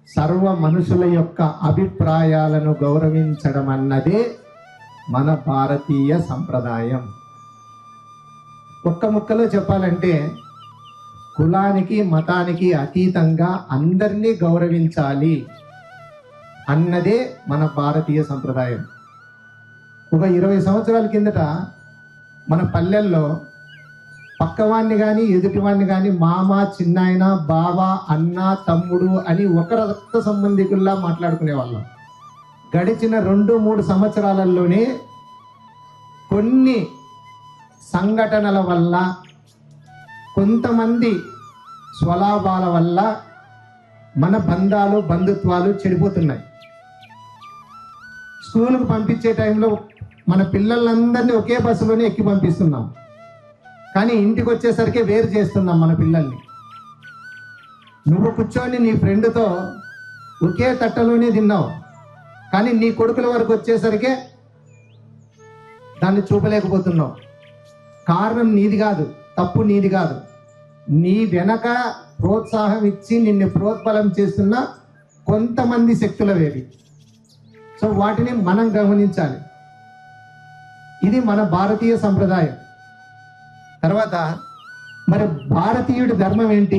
సర్వ మనుషుల యొక్క అభిప్రాయాలను గౌరవించడం అన్నదే మన భారతీయ సంప్రదాయం. ఒక్క ముక్కలో చెప్పాలంటే కులానికి మతానికి అతీతంగా అందరినీ గౌరవించాలి అన్నదే మన భారతీయ సంప్రదాయం. ఒక 20 సంవత్సరాల కిందట మన పల్లెల్లో పక్కవాడిని కానీ ఎదుటివాడిని కానీ మామ, చిన్నాయన, బావ, అన్న, తమ్ముడు అని ఒక రక్త సంబంధికుల్లా మాట్లాడుకునేవాళ్ళం. గడిచిన 2-3 సంవత్సరాలలోనే కొన్ని సంఘటనల వల్ల, కొంతమంది స్వలాభాల వల్ల మన బంధాలు, బంధుత్వాలు చెడిపోతున్నాయి. స్కూలుకు పంపించే టైంలో మన పిల్లలందరినీ ఒకే బస్సులోనే ఎక్కి పంపిస్తున్నాం, కానీ ఇంటికి వచ్చేసరికి వేరు చేస్తున్నాం మన పిల్లల్ని. నువ్వు కూర్చొని నీ ఫ్రెండ్తో ఒకే తట్టలోనే తిన్నావు, కానీ నీ కొడుకుల వరకు వచ్చేసరికి దాన్ని చూపలేకపోతున్నావు. కారణం నీది కాదు, తప్పు నీది కాదు. నీ వెనక ప్రోత్సాహం ఇచ్చి నిన్ను ప్రోత్బలం చేస్తున్న కొంతమంది శక్తుల వేది. సో వాటిని మనం గమనించాలి. ఇది మన భారతీయ సంప్రదాయం. తర్వాత మరి భారతీయుడి ధర్మం ఏంటి?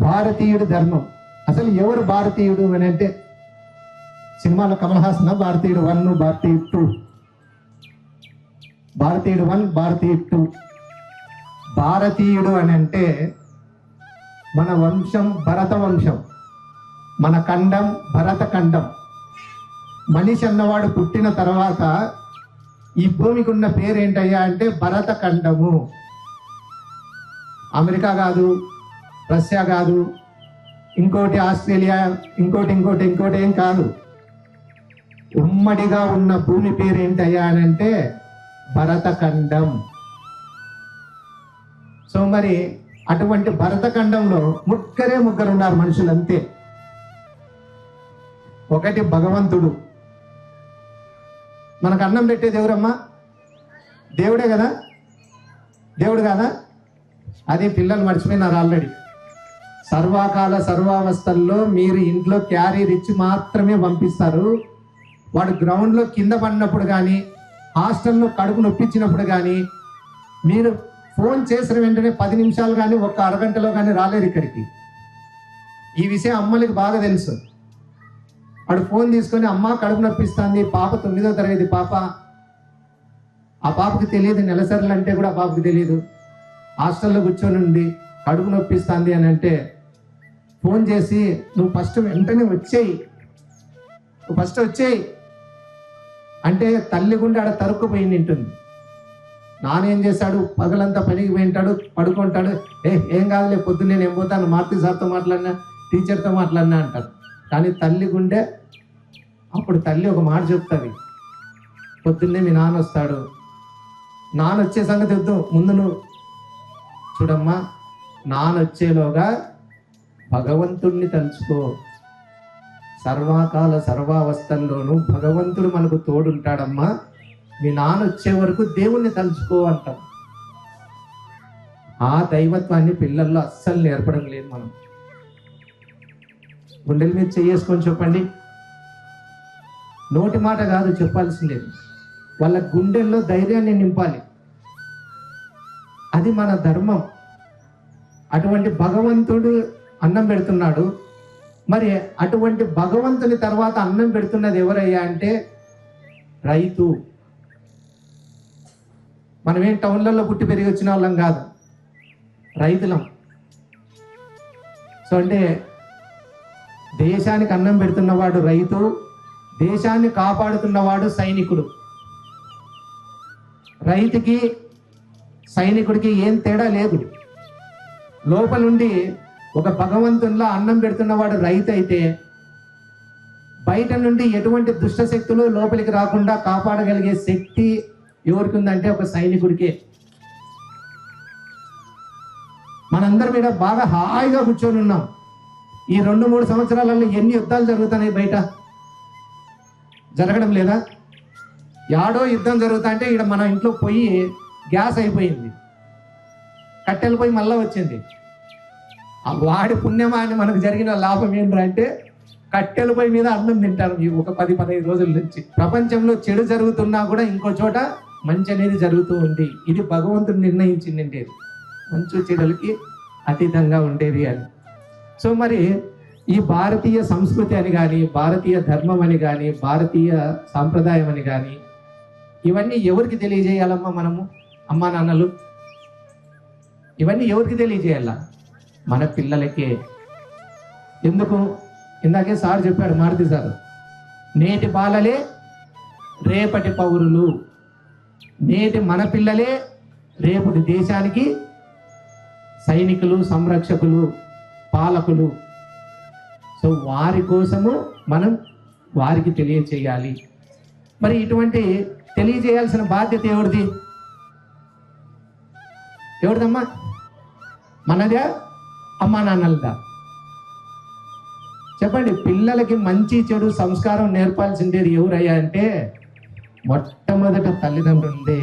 భారతీయుడి ధర్మం అసలు ఎవరు భారతీయుడు అని అంటే, సినిమాలో కమల్ హాసన్ భారతీయుడు 1, భారతీయుడు 2, భారతీయుడు 1, భారతీయుడు 2. భారతీయుడు అని అంటే మన వంశం భరత వంశం, మన ఖండం భరత ఖండం. మనిషి అన్నవాడు పుట్టిన తర్వాత ఈ భూమికి ఉన్న పేరేంటయ్యా అంటే భరత ఖండము. అమెరికా కాదు, రష్యా కాదు, ఇంకోటి ఆస్ట్రేలియా, ఇంకోటి ఏం కాదు. ఉమ్మడిగా ఉన్న భూమి పేరేంటయ్యా అని అంటే భరతఖండం. సో మరి అటువంటి భరతఖండంలో ముగ్గురు ఉన్నారు మనుషులు అంతే. ఒకటి భగవంతుడు. మనకు అన్నం పెట్టేది ఎవరమ్మా? దేవుడే కదా. దేవుడు కాదా? అది పిల్లలు మర్చిపోయినారు ఆల్రెడీ. సర్వకాల సర్వావస్థల్లో మీరు ఇంట్లో క్యారీర్ ఇచ్చి మాత్రమే పంపిస్తారు. వాడు గ్రౌండ్లో కింద పడినప్పుడు కానీ, హాస్టల్లో కడుపు నొప్పించినప్పుడు కానీ, మీరు ఫోన్ చేసిన వెంటనే 10 నిమిషాలు కానీ, ఒక్క అరగంటలో కానీ రాలేరు ఇక్కడికి. ఈ విషయం అమ్మలకి బాగా తెలుసు. వాడు ఫోన్ తీసుకొని, అమ్మ కడుపు నొప్పిస్తుంది, పాప 9వ తరగతి పాప. ఆ పాపకి తెలియదు, నెలసరిలు అంటే కూడా ఆ పాపకి తెలియదు. హాస్టల్లో కూర్చొని ఉండి కడుపు నొప్పిస్తుంది అని అంటే ఫోన్ చేసి, నువ్వు ఫస్ట్ వెంటనే వచ్చేయి అంటే తల్లి గుండె ఆడ తరుక్కుపోయింది ఉంటుంది. నానేం చేశాడు, పగలంతా పనికి పోయింటాడు, పడుకుంటాడు. ఏం కాదులే, పొద్దున్న నేను ఏం పోతాను, మారుతి సార్తో మాట్లాడినా, టీచర్తో మాట్లాడినా అంటారు. కానీ తల్లి గుండె, అప్పుడు తల్లి ఒక మాట చెప్తుంది, పొద్దున్నే మీ నాన్న వస్తాడు, నాన్న వచ్చే సంగతి వద్దు, ముందు నువ్వు చూడమ్మా, నాన్న వచ్చేలోగా భగవంతుణ్ణి తలుచుకో. సర్వకాల సర్వావస్థల్లోనూ భగవంతుడు మనకు తోడుంటాడమ్మా, మీ నాన్న వచ్చే వరకు దేవుణ్ణి తలుచుకో అంటాం. ఆ దైవత్వాన్ని పిల్లల్లో అస్సలు నేర్పడం లేదు మనం. గుండెల మీద చేసుకొని చెప్పండి. నోటి మాట కాదు చెప్పాల్సిందేది, వాళ్ళ గుండెల్లో ధైర్యాన్ని నింపాలి. అది మన ధర్మం. అటువంటి భగవంతుడు అన్నం పెడుతున్నాడు. మరి అటువంటి భగవంతుని తర్వాత అన్నం పెడుతున్నది ఎవరయ్యా అంటే రైతు. మనమేం టౌన్లలో పుట్టి పెరిగి వచ్చిన వాళ్ళం కాదు, రైతులం. సో అంటే దేశానికి అన్నం పెడుతున్నవాడు రైతు, దేశాన్ని కాపాడుతున్నవాడు సైనికుడు. రైతుకి సైనికుడికి ఏం తేడా లేదు. లోపలుండి ఒక భగవంతునిలా అన్నం పెడుతున్నవాడు రైతు అయితే, బయట నుండి ఎటువంటి దుష్ట శక్తులు లోపలికి రాకుండా కాపాడగలిగే శక్తి ఎవరికి ఉందంటే ఒక సైనికుడికే. మనందరం మీద బాగా హాయిగా కూర్చొని ఉన్నాం. ఈ 2-3 సంవత్సరాలలో ఎన్ని యుద్ధాలు జరుగుతున్నాయి బయట? జరగడం లేదా? యాడో యుద్ధం జరుగుతా అంటే ఇక్కడ మన ఇంట్లో పొయ్యి గ్యాస్ అయిపోయింది, కట్టెలు పోయి మళ్ళా వచ్చింది. ఆ వాడి పుణ్యమాన్ని మనకు జరిగిన లాభం ఏంటంటే కట్టెల పొయ్యి మీద అన్నం తింటారు ఈ ఒక 10-15 రోజుల నుంచి. ప్రపంచంలో చెడు జరుగుతున్నా కూడా ఇంకో చోట మంచి అనేది జరుగుతూ ఉంది. ఇది భగవంతుడు నిర్ణయించింది, మంచు చెడులకి అతీతంగా ఉండేది అని. సో మరి ఈ భారతీయ సంస్కృతి అని కానీ, భారతీయ ధర్మం అని కానీ, భారతీయ సాంప్రదాయం అని కానీ, ఇవన్నీ ఎవరికి తెలియజేయాలమ్మా మనము? అమ్మా నాన్నలు ఇవన్నీ ఎవరికి తెలియజేయాల? మన పిల్లలకే. ఎందుకు? ఇందాకే సార్ చెప్పాడు, మారుతి సార్, నేటి బాలలే రేపటి పౌరులు, నేటి మన పిల్లలే రేపటి దేశానికి సైనికులు, సంరక్షకులు, పాలకులు. సో వారి కోసము మనం వారికి తెలియచేయాలి. మరి ఇటువంటి తెలియజేయాల్సిన బాధ్యత ఎవరిది? ఎవరిదమ్మా? మనదే, అమ్మా నాన్నలదా? చెప్పండి. పిల్లలకి మంచి చెడు సంస్కారం నేర్పాల్సిందేది ఎవరయ్యా అంటే మొట్టమొదట తల్లిదండ్రులదే.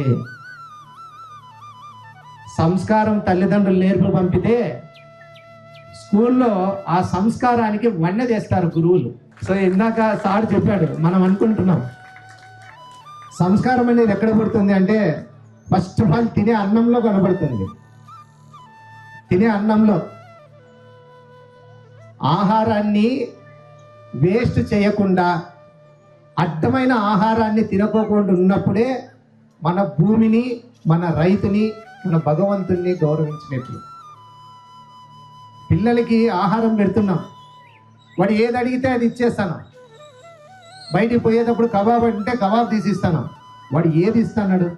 సంస్కారం తల్లిదండ్రులు నేర్పు పంపితే స్కూల్లో ఆ సంస్కారానికి వన్నె తెస్తారు గురువులు. సో ఇందాక సార్ చెప్పాడు, మనం అనుకుంటున్నాం సంస్కారం అనేది ఎక్కడ పడుతుంది అంటే ఫస్ట్ ఆఫ్ ఆల్ తినే అన్నంలో కనబడుతుంది. తినే అన్నంలో ఆహారాన్ని వేస్ట్ చేయకుండా, అడ్డమైన ఆహారాన్ని తినకోకుండా ఉన్నప్పుడే మన భూమిని, మన రైతుని, మన భగవంతుని గౌరవించినట్లు. పిల్లలకి ఆహారం పెడుతున్నాం, వాడు ఏది అడిగితే అది ఇచ్చేస్తాను. బయటికి పోయేటప్పుడు కబాబ్ అంటే కబాబ్ తీసిస్తాను, వాడు ఏది ఇస్తున్నాడు?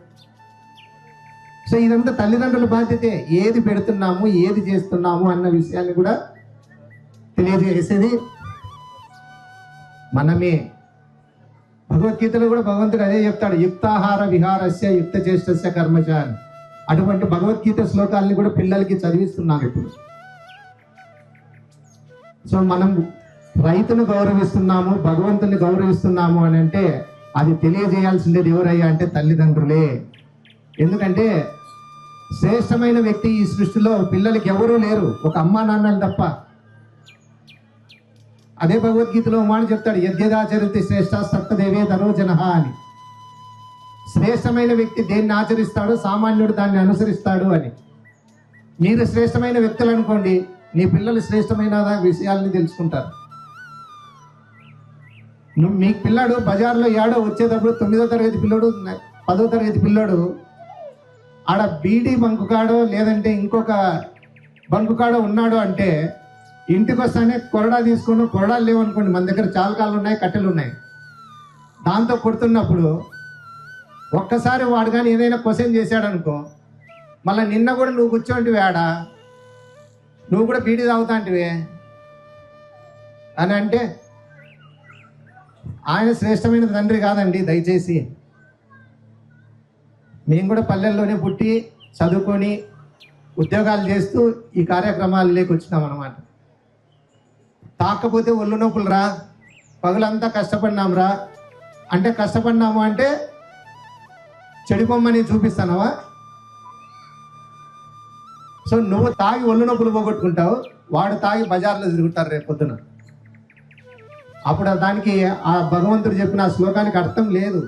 సో ఇదంతా తల్లిదండ్రుల బాధ్యతే. ఏది పెడుతున్నాము, ఏది చేస్తున్నాము అన్న విషయాన్ని కూడా తెలియజేసేది మనమే. భగవద్గీతలో కూడా భగవంతుడు అదే చెప్తాడు, యుక్తాహార విహారస్య యుక్త చేష్టస్య కర్మచ అని. అటువంటి భగవద్గీత శ్లోకాలని కూడా పిల్లలకి చదివిస్తున్నాను ఇప్పుడు. సో మనం రైతును గౌరవిస్తున్నాము, భగవంతుని గౌరవిస్తున్నాము అని అంటే అది తెలియజేయాల్సిందేది ఎవరయ్యా అంటే తల్లిదండ్రులే. ఎందుకంటే శ్రేష్టమైన వ్యక్తి ఈ సృష్టిలో పిల్లలకి ఎవరూ లేరు, ఒక అమ్మా నాన్నలు తప్ప. అదే భగవద్గీతలో మాట చెప్తాడు, యద్యదాచరితే శ్రేష్ట సప్తదేవే ధనో జనహ అని. శ్రేష్టమైన వ్యక్తి దేన్ని ఆచరిస్తాడో సామాన్యుడు దాన్ని అనుసరిస్తాడు అని. మీరు శ్రేష్టమైన వ్యక్తులు అనుకోండి, నీ పిల్లలు శ్రేష్టమైన విషయాలని తెలుసుకుంటారు. మీ పిల్లాడు బజార్లో ఏడో వచ్చేటప్పుడు 9వ తరగతి పిల్లోడు, 10వ తరగతి పిల్లోడు ఆడ బీడీ బంకు కాడో లేదంటే ఇంకొక బంకు కాడో ఉన్నాడు అంటే ఇంటికి వస్తానే కొరడా తీసుకుని, కొరడాలు లేవనుకోండి, మన దగ్గర చాలకాలు ఉన్నాయి, కట్టెలు ఉన్నాయి, దాంతో కొడుతున్నప్పుడు ఒక్కసారి వాడు కానీ ఏదైనా క్వశ్చన్ చేశాడు అనుకో, మళ్ళీ నిన్న కూడా నువ్వు కూర్చోంటివి ఆడ, నువ్వు కూడా బీడీ తాగుతాంటివే అని అంటే ఆయన శ్రేష్టమైన తండ్రి కాదండి. దయచేసి మేము కూడా పల్లెల్లోనే పుట్టి చదువుకొని ఉద్యోగాలు చేస్తూ ఈ కార్యక్రమాలు లేకొచ్చినాం అన్నమాట. తాకపోతే ఒళ్ళు నొప్పులు రా, పగులంతా కష్టపడినాం రా అంటే, కష్టపడినాము అంటే చెడిపోమ్మని చూపిస్తానవా? సో నువ్వు తాగి ఒళ్ళు నొప్పులు పోగొట్టుకుంటావు, వాడు తాగి బజార్లో తిరుగుతారు రేపు పొద్దున. అప్పుడు దానికి ఆ భగవంతుడు చెప్పిన ఆ శ్లోకానికి అర్థం లేదు.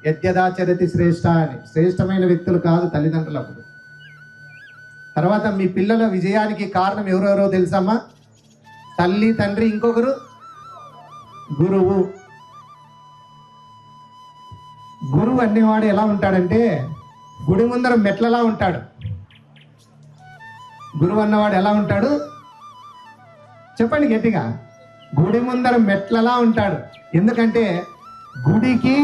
యద్యదాచరతి శ్రేష్ట అని. శ్రేష్టమైన వ్యక్తులు కాదు తల్లిదండ్రులు. అప్పుడు తర్వాత మీ పిల్లల విజయానికి కారణం ఎవరెవరో తెలుసమ్మా? తల్లి, తండ్రి, ఇంకొకరు గురువు. గురువు అనేవాడు ఎలా ఉంటాడంటే గుడి ముందర మెట్లలా ఉంటాడు. గురువు అన్నవాడు ఎలా ఉంటాడు చెప్పండి గట్టిగా? గుడి ముందర మెట్లలా ఉంటాడు. ఎందుకంటే గుడికి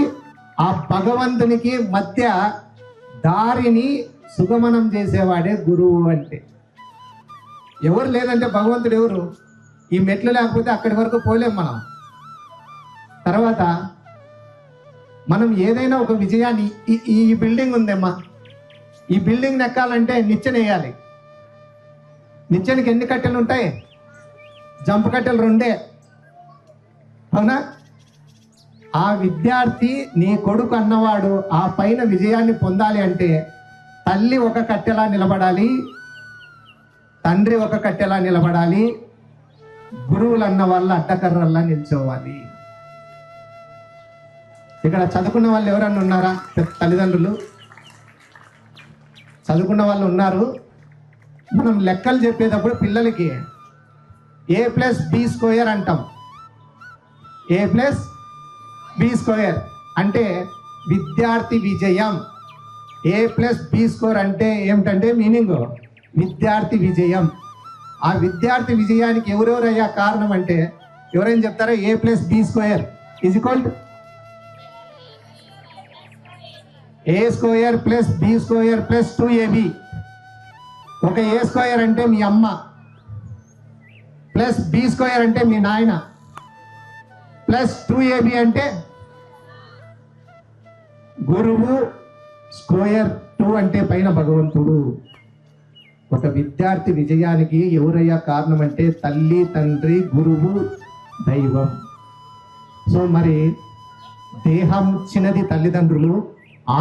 ఆ భగవంతునికి మధ్య దారిని సుగమనం చేసేవాడే గురువు అంటే. ఎవరు లేదంటే భగవంతుడు ఎవరు? ఈ మెట్లు లేకపోతే అక్కడి వరకు పోలేం మనం. తర్వాత మనం ఏదైనా ఒక విజయాన్ని, ఈ బిల్డింగ్ ఉందమ్మా, ఈ బిల్డింగ్ ఎక్కాలంటే నిచ్చెన వేయాలి. నిచ్చెనకి ఎన్ని కట్టెలు ఉంటాయి? జంపు కట్టెలు 2. అవునా? ఆ విద్యార్థి, నీ కొడుకు అన్నవాడు ఆ పైన విజయాన్ని పొందాలి అంటే తల్లి ఒక కట్టెలా నిలబడాలి, తండ్రి ఒక కట్టెలా నిలబడాలి, గురువులు అన్న వాళ్ళు అడ్డకర్రల్లా నిల్చోవాలి. ఇక్కడ చదువుకున్న వాళ్ళు ఎవరన్నా ఉన్నారా? తల్లిదండ్రులు చదువుకున్న వాళ్ళు ఉన్నారు. మనం లెక్కలు చెప్పేటప్పుడు పిల్లలకి a+b² అంటాం. a+b² అంటే విద్యార్థి విజయం. a+b² అంటే ఏమిటంటే మీనింగ్ విద్యార్థి విజయం. ఆ విద్యార్థి విజయానికి ఎవరెవరయ్యా కారణం అంటే ఎవరైనా చెప్తారా? a+b² = a² + b² + 2ab. ఒక a² అంటే మీ అమ్మ, ప్లస్ b² అంటే మీ నాయన, ప్లస్ 2ab అంటే గురువు, స్క్వేర్ 2 అంటే పైన భగవంతుడు. ఒక విద్యార్థి విజయానికి ఎవరయ్యా కారణం అంటే తల్లి, తండ్రి, గురువు, దైవం. సో మరి దేహం ఇచ్చినది తల్లిదండ్రులు,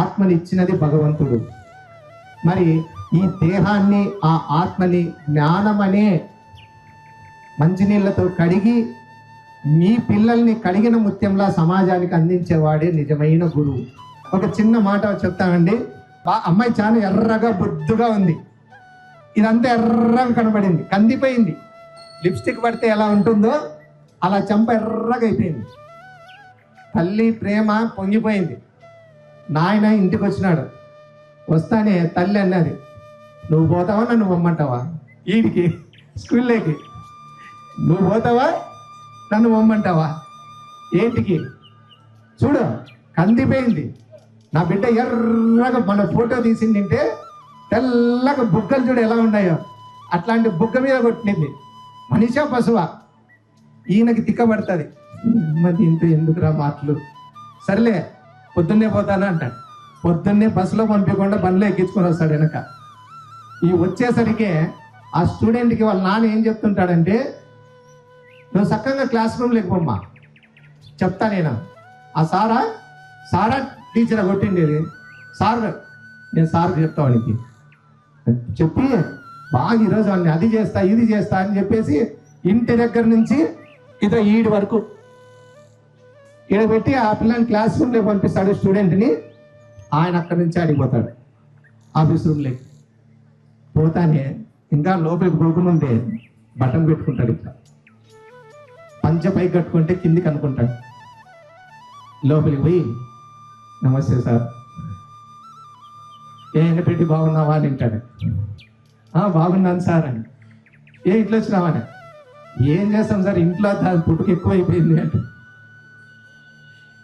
ఆత్మనిచ్చినది భగవంతుడు. మరి ఈ దేహాన్ని, ఆ ఆత్మని జ్ఞానం అనే మంచినీళ్ళతో కడిగి మీ పిల్లల్ని కడిగిన ముత్యంలా సమాజానికి అందించేవాడే నిజమైన గురువు. ఒక చిన్న మాట చెప్తానండి. అమ్మాయి చాలా ఎర్రగా బొద్దుగా ఉంది, ఇదంతా ఎర్రగా కనబడింది, కందిపోయింది. లిప్స్టిక్ పడితే ఎలా ఉంటుందో అలా చెంప ఎర్రగా అయిపోయింది. తల్లి ప్రేమ పొంగిపోయింది. నాయన ఇంటికి వచ్చినాడు. వస్తానే తల్లి అన్నది, నువ్వు పోతావా నన్ను పొమ్మంటావా వీడికి స్కూల్లోకి? నువ్వు పోతావా నన్ను పొమ్మంటావా ఏంటికి? చూడు కందిపోయింది నా బిడ్డ ఎర్రగా. మన ఫోటో తీసిందంటే తెల్లగా బుగ్గలు చూడు ఎలా ఉన్నాయో, అట్లాంటి బుగ్గ మీద కొట్టింది. మనిషా పశువా? ఈయనకి తిక్కబడుతుంది. దీంతో ఎందుకురా మాటలు, సర్లే పొద్దున్నే పోతానా అంటాడు. పొద్దున్నే బస్సులో పంపించకుండా బండ్లో ఎక్కించుకొని వస్తాడు వెనక. ఈ వచ్చేసరికి ఆ స్టూడెంట్కి వాళ్ళ నాన్న ఏం చెప్తుంటాడంటే, నువ్వు చక్కగా క్లాస్ రూమ్ లేకపోమ్మా, చెప్తా నేను. ఆ సారా టీచర్ కొట్టిండేది. నేను సార్కి చెప్తావానికి చెప్పి బాగా ఈరోజు వాడిని అది చేస్తా ఇది చేస్తా అని చెప్పేసి ఇంటి దగ్గర నుంచి ఇదో ఈడి వరకు ఇక్కడ పెట్టి ఆ పిల్లని క్లాస్ రూమ్లో పంపిస్తాడు స్టూడెంట్ని. ఆయన అక్కడి నుంచి ఆడిపోతాడు ఆఫీస్ రూమ్లోకి. పోతానే ఇంకా లోపలికి పోకముందే బటన్ పెట్టుకుంటాడు. ఇట్లా పంచ పైకి కట్టుకుంటే కిందికి అనుకుంటాడు. లోపలికి పోయి నమస్తే సార్, ఏంటి పెట్టి బాగున్నావా అని వింటాడు. బాగున్నాను సార్ అని. ఇట్లా వచ్చినావా అని. ఏం చేస్తాం సార్, ఇంట్లో దాని పుట్టుకు ఎక్కువ అయిపోయింది అంటే.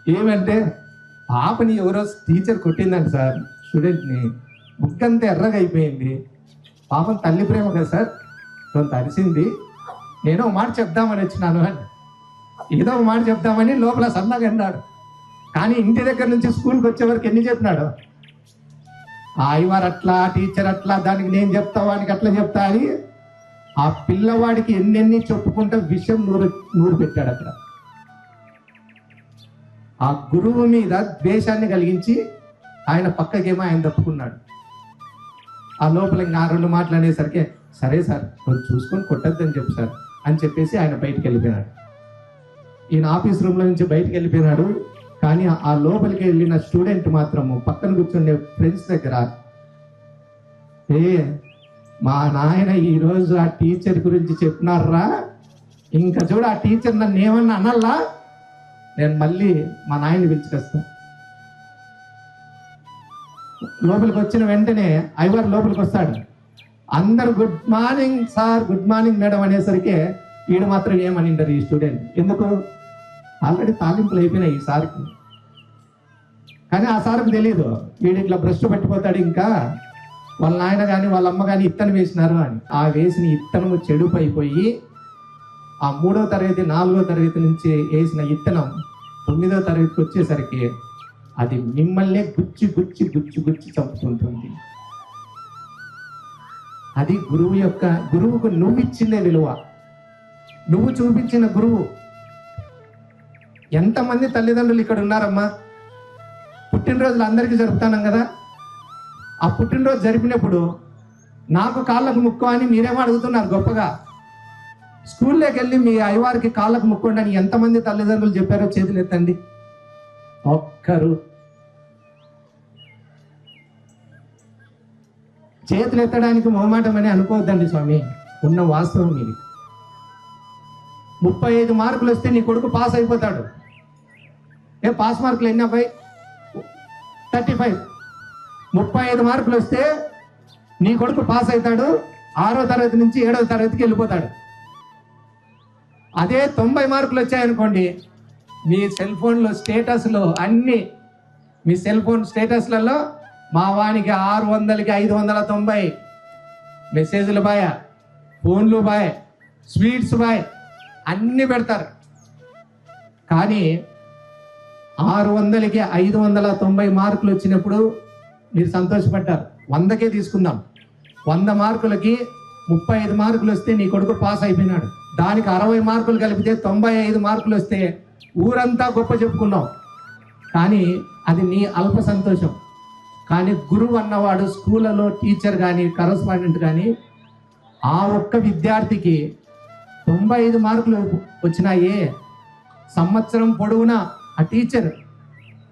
ఏమంటే పాపని ఎవరో టీచర్ కొట్టిందండి సార్ స్టూడెంట్ని, బుక్ అంతా ఎర్రగా అయిపోయింది. పాపం తల్లి ప్రేమ కదా సార్, కొంత అరిసింది. నేను ఒక మాట చెప్దామని వచ్చినాను అని. ఏదో ఒక మాట చెప్దామని లోపల సన్నగా అన్నాడు. కానీ ఇంటి దగ్గర నుంచి స్కూల్కి వచ్చే వరకు ఎన్ని చెప్పినాడు? ఐవారు అట్లా, టీచర్ అట్లా, దానికి నేను చెప్తా, వానికి అట్లా చెప్తా అని ఆ పిల్లవాడికి ఎన్నెన్ని చెప్పుకుంటా విషయం నూరు పెట్టాడు అక్కడ. ఆ గురువు మీద ద్వేషాన్ని కలిగించి ఆయన పక్కకేమో ఆయన తప్పుకున్నాడు. ఆ లోపల ఇంకా 2 మాటలు అనేసరికి, సరే సార్ కొంచెం చూసుకొని కొట్టద్దని చెప్పు సార్ అని చెప్పేసి ఆయన బయటికి వెళ్ళిపోయినాడు. ఈయన ఆఫీస్ రూమ్లో నుంచి బయటికి వెళ్ళిపోయినాడు. కానీ ఆ లోపలికి వెళ్ళిన స్టూడెంట్ మాత్రము పక్కన కూర్చుండే ఫ్రెండ్స్ దగ్గర, మా నాయన ఈరోజు ఆ టీచర్ గురించి చెప్పినారా, ఇంకా చూడు ఆ టీచర్ నన్ను ఏమన్నా అనల్లా, నేను మళ్ళీ మా నాయన్ని పిలుచుకొస్తాను. లోపలికి వచ్చిన వెంటనే ఐవారు లోపలికి వస్తాడు. అందరు good morning sir, good morning madam అనేసరికి వీడు మాత్రం ఏమనింటారు ఈ స్టూడెంట్. ఎందుకు? ఆల్రెడీ తాలింపులు అయిపోయినాయి ఈ సార్కి. కానీ ఆ సార్కి తెలియదు వీడు ఇట్లా బ్రష్ పట్టిపోతాడు, ఇంకా వాళ్ళ నాయన కానీ వాళ్ళ అమ్మ కానీ ఇత్తనం వేసినారు అని. ఆ వేసిన ఇత్తనము చెడుపైపోయి ఆ 3వ తరగతి 4వ తరగతి నుంచి వేసిన ఇత్తనం 9వ తరగతికి వచ్చేసరికి అది మిమ్మల్ని గుచ్చి గుచ్చి గుచ్చి గుచ్చి చంపుతుంటుంది. అది గురువుకు నువ్వు ఇచ్చిందే విలువ, నువ్వు చూపించిన గురువు. ఎంతమంది తల్లిదండ్రులు ఇక్కడ ఉన్నారమ్మా? పుట్టినరోజులు అందరికీ జరుపుతాం కదా. ఆ పుట్టినరోజు జరిపినప్పుడు నాకు కాళ్ళకు ముక్కు అని మీరేమో అడుగుతున్నారు గొప్పగా. స్కూల్లోకి వెళ్ళి మీ అయ్యవారికి కాళ్ళకు ముక్కోండి అని ఎంతమంది తల్లిదండ్రులు చెప్పారో చేతులు ఎత్తండి. ఒక్కరు. చేతులు ఎత్తడానికి మొహమాటం అని అనుకోవద్దండి స్వామి, ఉన్న వాస్తవం ఇది. 35 మార్కులు వస్తే నీ కొడుకు పాస్ అయిపోతాడు. పాస్ మార్కులు ఎన్ని అబ్బాయి? 35. 35 మార్కులు వస్తే నీ కొడుకు పాస్ అవుతాడు. 6వ తరగతి నుంచి 7వ తరగతికి వెళ్ళిపోతాడు. అదే 90 మార్కులు వచ్చాయనుకోండి, మీ సెల్ ఫోన్లో స్టేటస్లో అన్ని, మీ సెల్ ఫోన్ స్టేటస్లలో మా వానికి 600కి 590 మెసేజ్లు బాయ్, ఫోన్లు బాయ్, స్వీట్స్ బాయ్ అన్నీ పెడతారు. కానీ 600కి 590 మార్కులు వచ్చినప్పుడు మీరు సంతోషపడ్డారు. 100కే తీసుకుందాం. 100 మార్కులకి 35 మార్కులు వస్తే నీ కొడుకు పాస్ అయిపోయినాడు. దానికి 60 మార్కులు కలిపితే 95 మార్కులు వస్తే ఊరంతా గొప్ప చెప్పుకున్నాం. కానీ అది నీ అల్ప సంతోషం. కానీ గురువు అన్నవాడు స్కూళ్ళలో టీచర్ కానీ కరస్పాండెంట్ కానీ ఆ ఒక్క విద్యార్థికి 95 మార్కులు వచ్చినాయే, సంవత్సరం పొడవునా ఆ టీచర్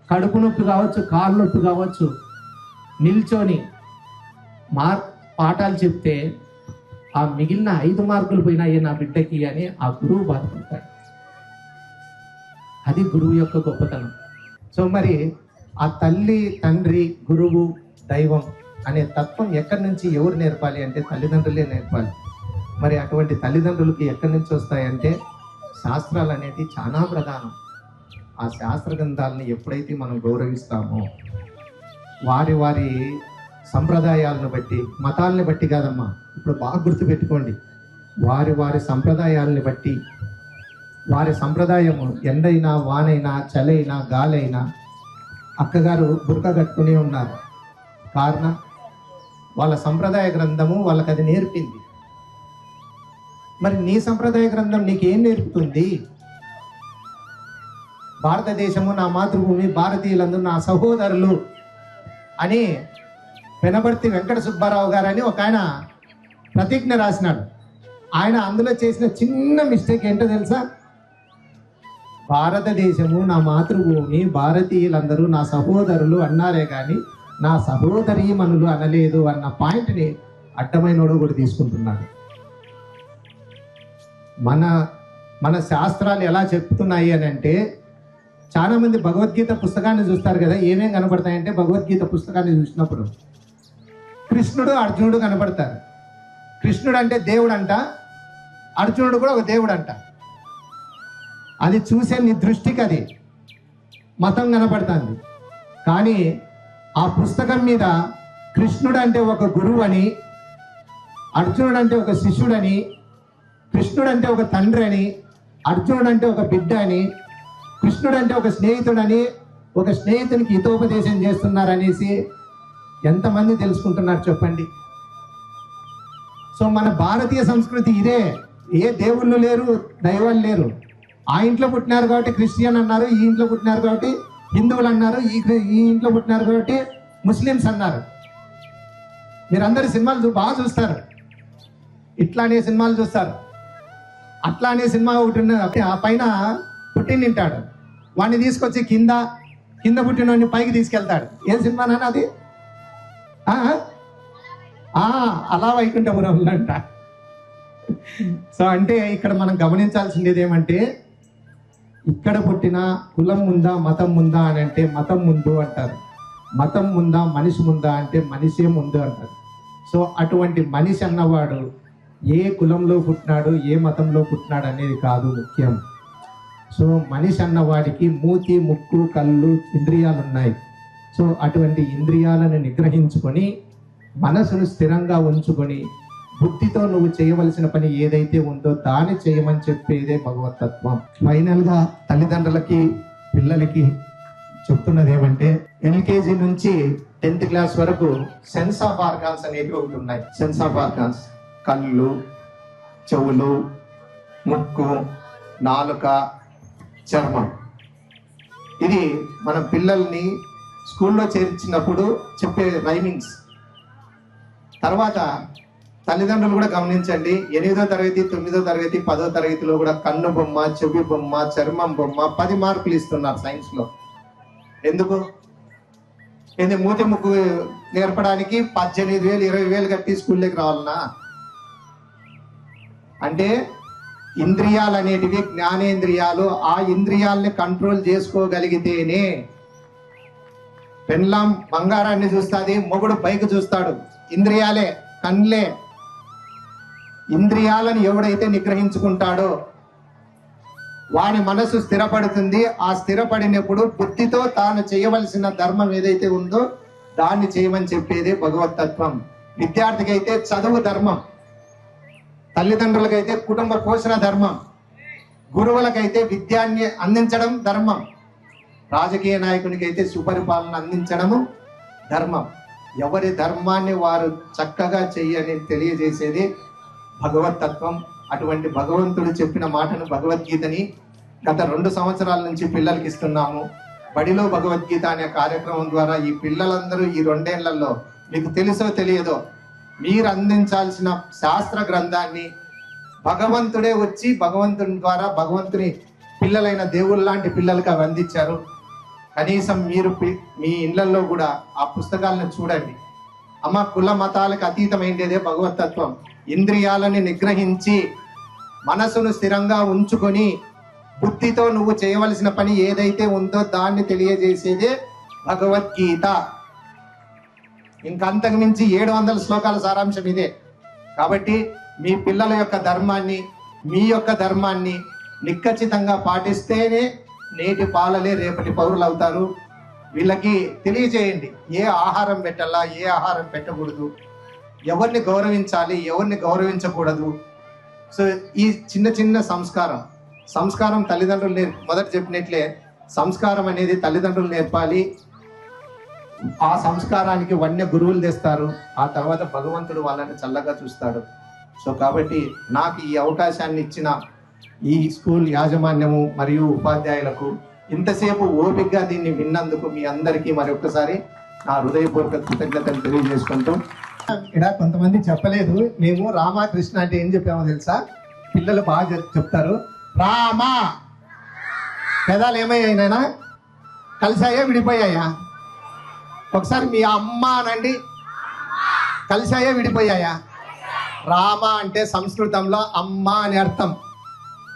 కడుపు నొప్పి కావచ్చు, కాళ్ళు నొప్పి కావచ్చు, నిల్చొని పాఠాలు చెప్తే ఆ మిగిలిన 5 మార్కులు పోయినాయే నా బిడ్డకి అని ఆ గురువు బాధపడతాడు. అది గురువు యొక్క గొప్పతనం. సో మరి ఆ తల్లి, తండ్రి, గురువు, దైవం అనే తత్వం ఎక్కడి నుంచి ఎవరు నేర్పాలి అంటే తల్లిదండ్రులే నేర్పాలి. మరి అటువంటి తల్లిదండ్రులకి ఎక్కడి నుంచి వస్తాయంటే శాస్త్రాలు అనేది చాలా ప్రధానం. ఆ శాస్త్ర గ్రంథాలని ఎప్పుడైతే మనం గౌరవిస్తామో, వారి వారి సంప్రదాయాలను బట్టి, మతాలని బట్టి కాదమ్మా, ఇప్పుడు బాగా గుర్తుపెట్టుకోండి, వారి వారి సంప్రదాయాలని బట్టి, వారి సంప్రదాయము ఎండైనా వానైనా చలైనా గాలైనా అక్కగారు బుర్కా కట్టుకుని ఉన్నారు. కారణం వాళ్ళ సంప్రదాయ గ్రంథము వాళ్ళకి అది నేర్పింది. మరి నీ సంప్రదాయ గ్రంథం నీకేం నేర్పుతుంది? భారతదేశము నా మాతృభూమి, భారతీయులందరూ నా సహోదరులు అని పెనబర్తి వెంకట సుబ్బారావు గారు అని ఒక ఆయన ప్రతిజ్ఞ రాసినాడు. ఆయన అందులో చేసిన చిన్న మిస్టేక్ ఏంటో తెలుసా? భారతదేశము నా మాతృభూమి, భారతీయులందరూ నా సహోదరులు అన్నారే కానీ నా సహోదరీమణులు అనలేదు అన్న పాయింట్ని అడ్డమైనోడు కూడా తీసుకుంటున్నాడు. మన శాస్త్రాలు ఎలా చెప్తున్నాయి అని అంటే, చాలా మంది భగవద్గీత పుస్తకాన్ని చూస్తారు కదా, ఏమేం కనపడతాయంటే భగవద్గీత పుస్తకాన్ని చూసినప్పుడు కృష్ణుడు, అర్జునుడు కనపడతారు. కృష్ణుడు అంటే దేవుడు అంట, అర్జునుడు కూడా ఒక దేవుడు అంట. అది చూసే నీ దృష్టికి అది మతం కనపడుతుంది. కానీ ఆ పుస్తకం మీద కృష్ణుడు అంటే ఒక గురువు అని, అర్జునుడు అంటే ఒక శిష్యుడని, కృష్ణుడు అంటే ఒక తండ్రి అని, అర్జునుడు అంటే ఒక బిడ్డ అని, కృష్ణుడు అంటే ఒక స్నేహితుడని, ఒక స్నేహితునికి హితోపదేశం చేస్తున్నారనేసి ఎంతమంది తెలుసుకుంటున్నారు చెప్పండి. సో మన భారతీయ సంస్కృతి ఇదే. ఏ దేవుళ్ళు లేరు, దైవాలు లేరు. ఆ ఇంట్లో పుట్టినారు కాబట్టి క్రిస్టియన్ అన్నారు, ఈ ఇంట్లో పుట్టినారు కాబట్టి హిందువులు అన్నారు, ఈ ఇంట్లో పుట్టినారు కాబట్టి ముస్లిమ్స్ అన్నారు. మీరందరూ సినిమాలు బాగా చూస్తారు, ఇట్లానే సినిమాలు చూస్తారు. అట్లా అనే సినిమా ఒకటి ఉన్నది, ఆ పైన పుట్టిన తింటాడు, వాడిని తీసుకొచ్చి కింద పుట్టినోడిని పైకి తీసుకెళ్తాడు. ఏం సినిమా నాన్న అది? అలా వైకుంఠపురంలో అంట. సో అంటే ఇక్కడ మనం గమనించాల్సింది ఏమంటే, ఇక్కడ పుట్టిన కులం ముందా మతం ముందా అని అంటే మతం ముందు అంటారు, మతం ముందా మనిషి ముందా అంటే మనిషే ముందు అంటారు. సో అటువంటి మనిషి అన్నవాడు ఏ కులంలో పుట్టినాడు, ఏ మతంలో పుట్టినాడు అనేది కాదు ముఖ్యం. సో మనిషి అన్నవాడికి మూతి, ముక్కు, కళ్ళు, ఇంద్రియాలు ఉన్నాయి. సో అటువంటి ఇంద్రియాలను నిగ్రహించుకొని మనసును స్థిరంగా ఉంచుకొని బుద్ధితో నువ్వు చేయవలసిన పని ఏదైతే ఉందో దాన్ని చేయమని చెప్పేదే భగవతత్వం. ఫైనల్గా తల్లిదండ్రులకి, పిల్లలకి చెప్తున్నది ఏమంటే, ఎల్కేజీ నుంచి 10th క్లాస్ వరకు సెన్స్ ఆఫ్ ఆర్గాన్స్ అనేవి ఒకటి ఉన్నాయి. సెన్స్ ఆఫ్ ఆర్గాన్స్ కళ్ళు, చెవులు, ముక్కు, నాలుక, చర్మం. ఇది మన పిల్లల్ని స్కూల్లో చేర్చినప్పుడు చెప్పే రైమింగ్స్. తర్వాత తల్లిదండ్రులు కూడా గమనించండి, 8వ తరగతి 9వ తరగతి 10వ తరగతిలో కూడా కన్ను బొమ్మ, చెవి బొమ్మ, చర్మం బొమ్మ 10 మార్కులు ఇస్తున్నారు సైన్స్ లో. ఎందుకు? మూతి ముక్కు నేర్పడానికి 18,000 20,000 కట్టి స్కూల్లోకి రావాలన్నా? అంటే ఇంద్రియాలు అనేటివి జ్ఞానేంద్రియాలు. ఆ ఇంద్రియాలని కంట్రోల్ చేసుకోగలిగితేనే పెళ్ళాం బంగారాన్ని చూస్తుంది, మొగుడు బైక్ చూస్తాడు. ఇంద్రియాలే, కన్లే. ఇంద్రియాలను ఎవడైతే నిగ్రహించుకుంటాడో వాని మనసు స్థిరపడుతుంది. ఆ స్థిరపడినప్పుడు బుద్ధితో తాను చేయవలసిన ధర్మం ఏదైతే ఉందో దాన్ని చేయమని చెప్పేదే భగవతత్వం. విద్యార్థికి అయితే చదువు ధర్మం, తల్లిదండ్రులకైతే కుటుంబ పోషణ ధర్మం, గురువులకైతే విద్యాన్ని అందించడం ధర్మం, రాజకీయ నాయకునికైతే సుపరిపాలన అందించడము ధర్మం. ఎవరి ధర్మాన్ని వారు చక్కగా చెయ్యని తెలియజేసేది భగవతత్వం. అటువంటి భగవంతుడు చెప్పిన మాటను, భగవద్గీతని గత 2 సంవత్సరాల నుంచి పిల్లలకి ఇస్తున్నాము. బడిలో భగవద్గీత అనే కార్యక్రమం ద్వారా ఈ పిల్లలందరూ ఈ 2 ఏళ్లలో మీకు తెలుసో తెలియదో మీరు అందించాల్సిన శాస్త్ర గ్రంథాన్ని భగవంతుడే వచ్చి భగవంతుని ద్వారా భగవంతుని పిల్లలైన దేవుళ్ళ లాంటి పిల్లలకి అవి అందించారు. కనీసం మీరు మీ ఇళ్లలో కూడా ఆ పుస్తకాలను చూడండి. అమ్మ, కుల మతాలకు అతీతమైనదే భగవతత్వం. ఇంద్రియాలని నిగ్రహించి మనసును స్థిరంగా ఉంచుకొని బుద్ధితో నువ్వు చేయవలసిన పని ఏదైతే ఉందో దాన్ని తెలియజేసేదే భగవద్గీత. ఇంకంతకు మించి 700 శ్లోకాల సారాంశం ఇదే. కాబట్టి మీ పిల్లల యొక్క ధర్మాన్ని, మీ యొక్క ధర్మాన్ని నిక్కచ్చితంగా పాటిస్తేనే నేటి పాలలే రేపటి పౌరులు అవుతారు. వీళ్ళకి తెలియజేయండి ఏ ఆహారం పెట్టాలా, ఏ ఆహారం పెట్టకూడదు, ఎవరిని గౌరవించాలి, ఎవరిని గౌరవించకూడదు. సో ఈ చిన్న చిన్న సంస్కారం తల్లిదండ్రులు మొదట చెప్పినట్లే సంస్కారం అనేది తల్లిదండ్రులు నేర్పాలి. ఆ సంస్కారానికి వన్య గురువులు తెస్తారు. ఆ తర్వాత భగవంతుడు వాళ్ళని చల్లగా చూస్తాడు. సో కాబట్టి నాకు ఈ అవకాశాన్ని ఇచ్చిన ఈ స్కూల్ యాజమాన్యము మరియు ఉపాధ్యాయులకు ఇంతసేపు ఓపికగా దీన్ని విన్నందుకు మీ అందరికీ మరొకసారి నా హృదయపూర్వక కృతజ్ఞతలు తెలియజేసుకుంటూ, ఇక్కడ కొంతమంది చెప్పలేదు. మేము రామకృష్ణ అంటే ఏం చెప్పామో తెలుసా? పిల్లలు బాగా చెప్తారు. రామా పెదాలు ఏమయ్యాయినా కలిసాయా విడిపోయాయా? ఒకసారి మీ అమ్మ అనండి. కలిసాయా విడిపోయాయా? రామ అంటే సంస్కృతంలో అమ్మ అని అర్థం.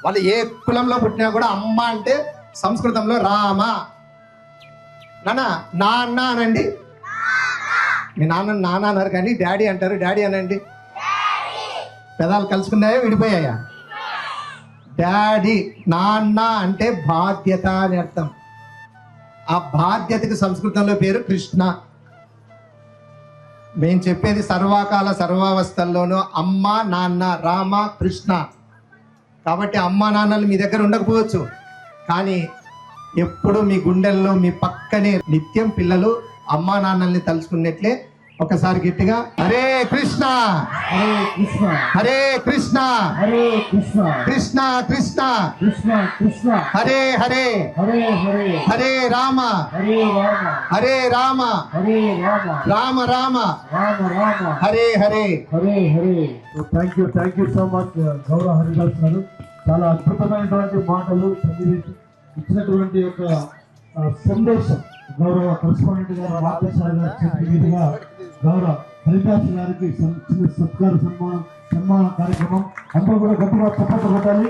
వాళ్ళు ఏ కులంలో పుట్టినా కూడా అమ్మ అంటే సంస్కృతంలో రామ. నాన్న అనండి. మీ నాన్న అన్నారు కానీ డాడీ అంటారు. డాడీ అనండి. పెదాలు కలుసుకున్నాయా విడిపోయాయా? డాడీ. నాన్న అంటే బాధ్యత అని అర్థం. ఆ బాధ్యతకి సంస్కృతంలో పేరు కృష్ణ. మేము చెప్పేది సర్వకాల సర్వావస్థల్లోనూ అమ్మ నాన్న, రామ కృష్ణ. కాబట్టి అమ్మ నాన్నలు మీ దగ్గర ఉండకపోవచ్చు, కానీ ఎప్పుడు మీ గుండెల్లో మీ పక్కనే నిత్యం పిల్లలు అమ్మా నాన్నల్ని తలుచుకున్నట్లే ఒకసారి గట్టిగా Hare Krishna Hare Krishna Hare Krishna Hare Krishna Krishna Krishna Krishna Krishna Hare Hare Hare Hare Hare Rama Hare Rama Hare Rama Hare Rama Rama Rama Rama Rama Hare Hare Hare Hare. Thank you so much గౌరవ హరిదాస్ గారు. చాలా అద్భుతమైనటువంటి మాటలు ఇచ్చినటువంటి యొక్క సందేశం గౌరవ కరెస్పాండెంట్ గారు రామకృష్ణ గారు చెప్పిన విధంగా గౌరవ హరిదాస్ గారికి చిన్న సత్కార సన్మాన కార్యక్రమం అందరూ కూడా గట్టిగా చప్పట్లు కొట్టాలి.